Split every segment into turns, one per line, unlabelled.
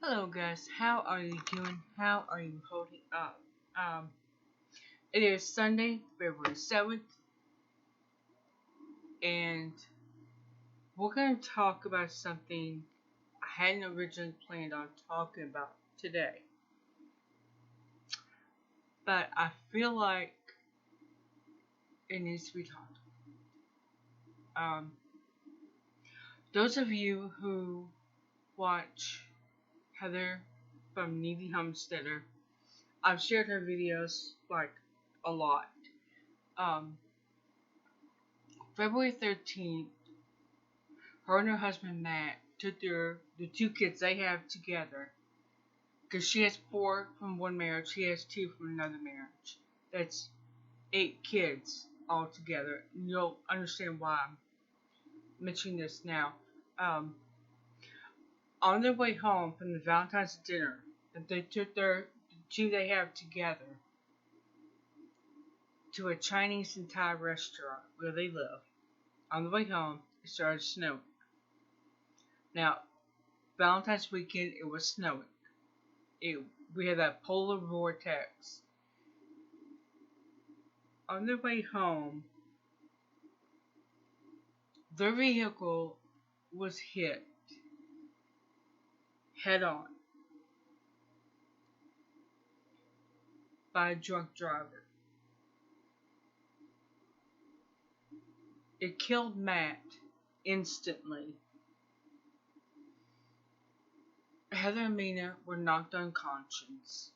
Hello guys, how are you doing? How are you holding up? Um, it is Sunday, February 7th, and we're going to talk about something I hadn't originally planned on talking about today. But I feel like it needs to be talked about. Those of you who watch Heather from Kneady Homesteader, I've shared her videos like a lot. Um, February 13th, her and her husband Matt took the two kids they have together, because she has 4 from one marriage, he has 2 from another marriage. That's 8 kids altogether. And you'll understand why I'm mentioning this now. On their way home from the Valentine's dinner, that they took the 2 they have together to a Chinese and Thai restaurant where they live. On the way home, it started snowing. Now, Valentine's weekend, it was snowing. We had that polar vortex. On their way home, their vehicle was hit head on by a drunk driver. It killed Matt instantly. Heather and Mena were knocked unconscious.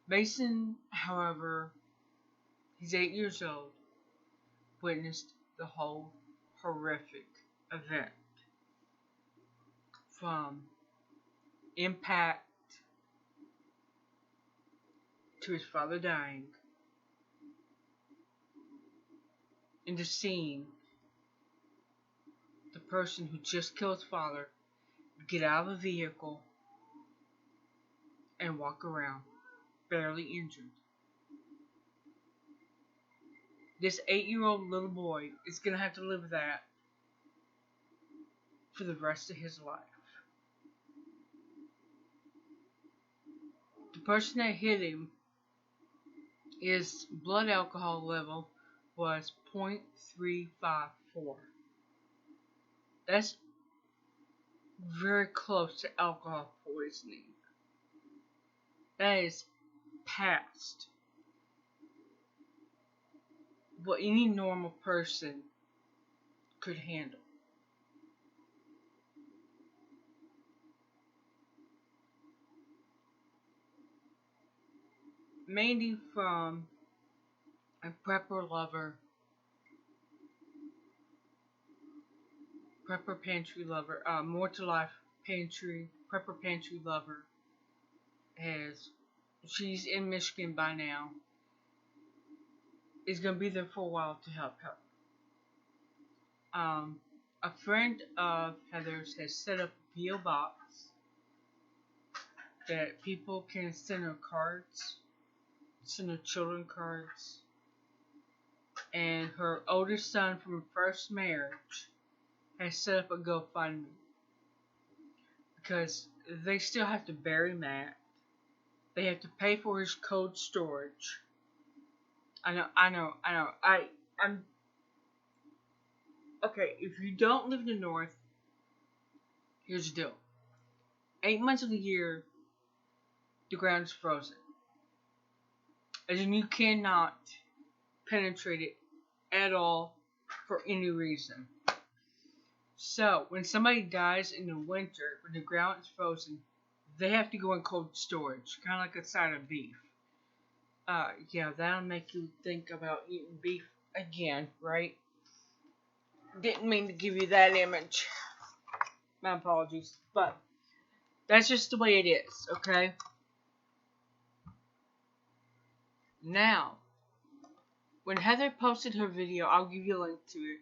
Mason, however, he's 8 years old, witnessed the whole horrific event. From impact to his father dying, into seeing the person who just killed his father get out of the vehicle and walk around, barely injured. This 8-year-old little boy is going to have to live with that for the rest of his life. The person that hit him, his blood alcohol level was 0.354. That's very close to alcohol poisoning. That is past what any normal person could handle. Mainly from a prepper lover, prepper pantry lover, more to life pantry, prepper pantry lover, she's in Michigan by now, is going to be there for a while to help her. A friend of Heather's has set up a P.O. box that people can send her cards, send her children cards, and her oldest son from her first marriage has set up a GoFundMe, because they still have to bury Matt. They have to pay for his cold storage. I know. I'm okay. If you don't live in the north, here's the deal. 8 months of the year, the ground is frozen, as in you cannot penetrate it at all for any reason. So when somebody dies in the winter, when the ground is frozen, they have to go in cold storage, kind of like a side of beef. Yeah, that'll make you think about eating beef again, right? Didn't mean to give you that image. My apologies, but that's just the way it is, okay? Now, when Heather posted her video, I'll give you a link to it,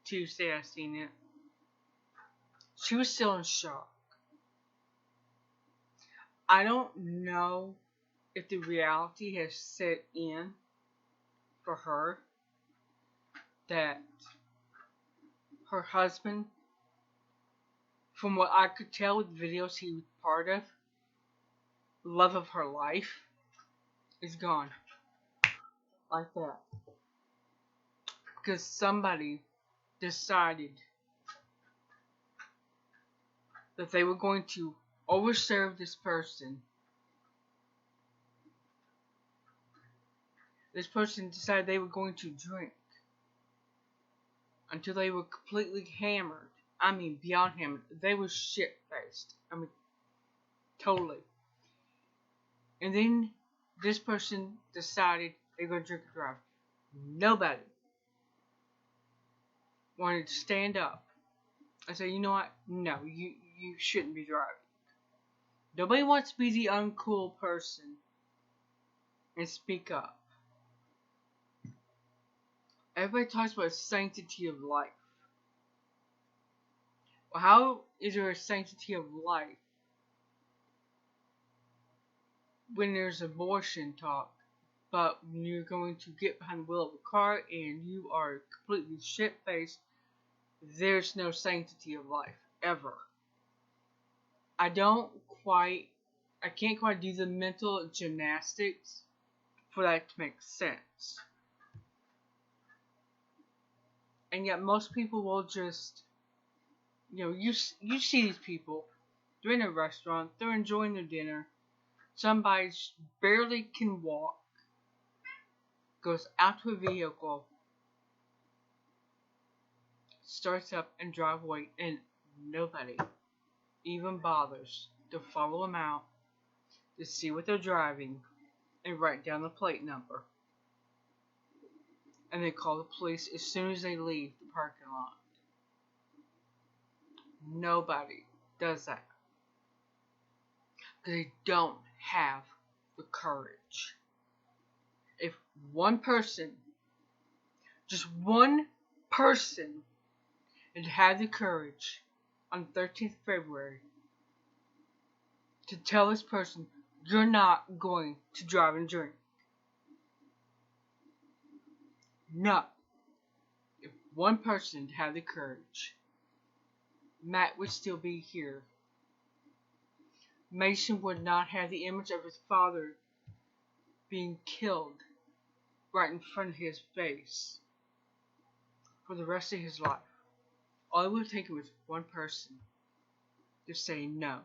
Tuesday I seen it. She was still in shock. I don't know if the reality has set in for her that her husband from what I could tell with the videos he was part of, love of her life is gone. Like that. Because somebody decided that they were going to overserve this person. This person decided they were going to drink until they were completely hammered. I mean, beyond hammered. They were shit-faced. I mean, totally. And then this person decided they were going to drink and drive. Nobody wanted to stand up and say, you know what? No, you shouldn't be driving. Nobody wants to be the uncool person and speak up. Everybody talks about sanctity of life. Well, how is there a sanctity of life when there's abortion talk, but when you're going to get behind the wheel of a car and you are completely shit-faced, there's no sanctity of life, ever. I can't quite do the mental gymnastics for that to make sense. And yet most people will just, you see these people, they're in a restaurant, they're enjoying their dinner, somebody barely can walk, goes out to a vehicle, starts up and drive away, and nobody even bothers to follow them out, to see what they're driving, and write down the plate number. And they call the police as soon as they leave the parking lot. Nobody does that. Because they don't have the courage. If one person, just one person, had had the courage on 13th February to tell this person, you're not going to drive and drink. No. If one person had the courage, Matt would still be here. Mason would not have the image of his father being killed right in front of his face for the rest of his life. All it would have taken was one person to say no.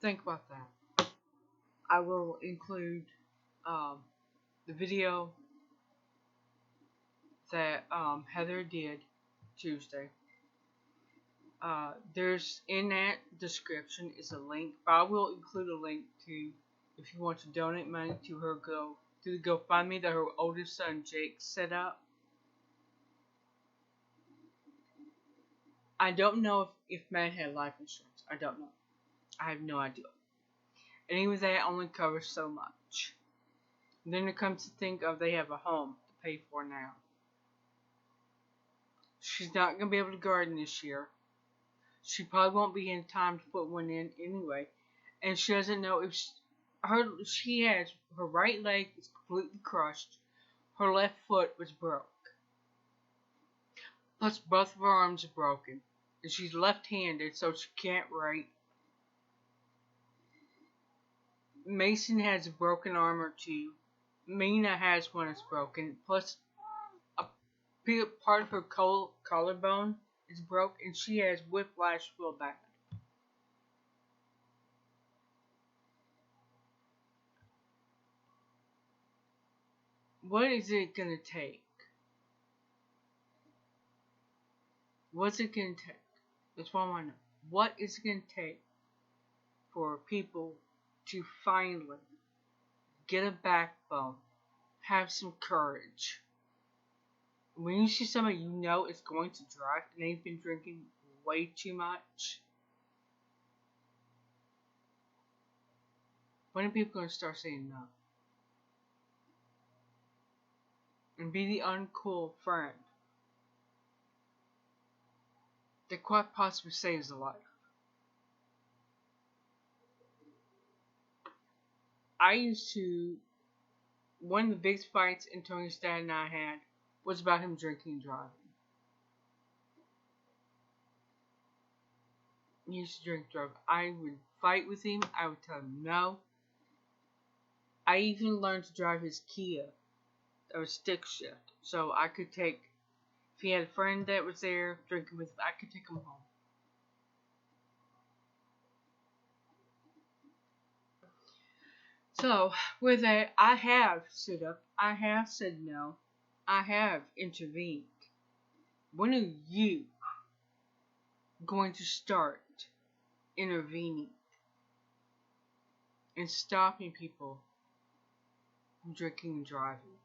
Think about that. I will include the video that Heather did Tuesday. There's in that description is a link, but I will include a link to, if you want to donate money to her to the GoFundMe that her oldest son Jake set up. I don't know if Matt had life insurance. I don't know. I have no idea. And even that only covers so much. And then it comes to think of they have a home to pay for now. She's not going to be able to garden this year. She probably won't be in time to put one in anyway. And she doesn't know if she has her right leg is completely crushed. Her left foot was broke. Plus both of her arms are broken. And she's left-handed, so she can't write. Mason has a broken arm or two. Mena has one that's broken. Plus a part of her collarbone is broke, and she has whiplash real bad. What is it gonna take? What's it gonna take? That's what I want to know. What is it gonna take for people to finally get a backbone, have some courage? When you see somebody you know is going to drive and they've been drinking way too much, when are people going to start saying no? And be the uncool friend that quite possibly saves a life. I used to one of the biggest fights Antonio's dad and I had was about him drinking and driving. He used to drink and drive. I would fight with him. I would tell him no. I even learned to drive his Kia. That was stick shift. So I could take, if he had a friend that was there drinking with him, I could take him home. So, with that, I have stood up. I have said no. I have intervened. When are you going to start intervening and stopping people from drinking and driving?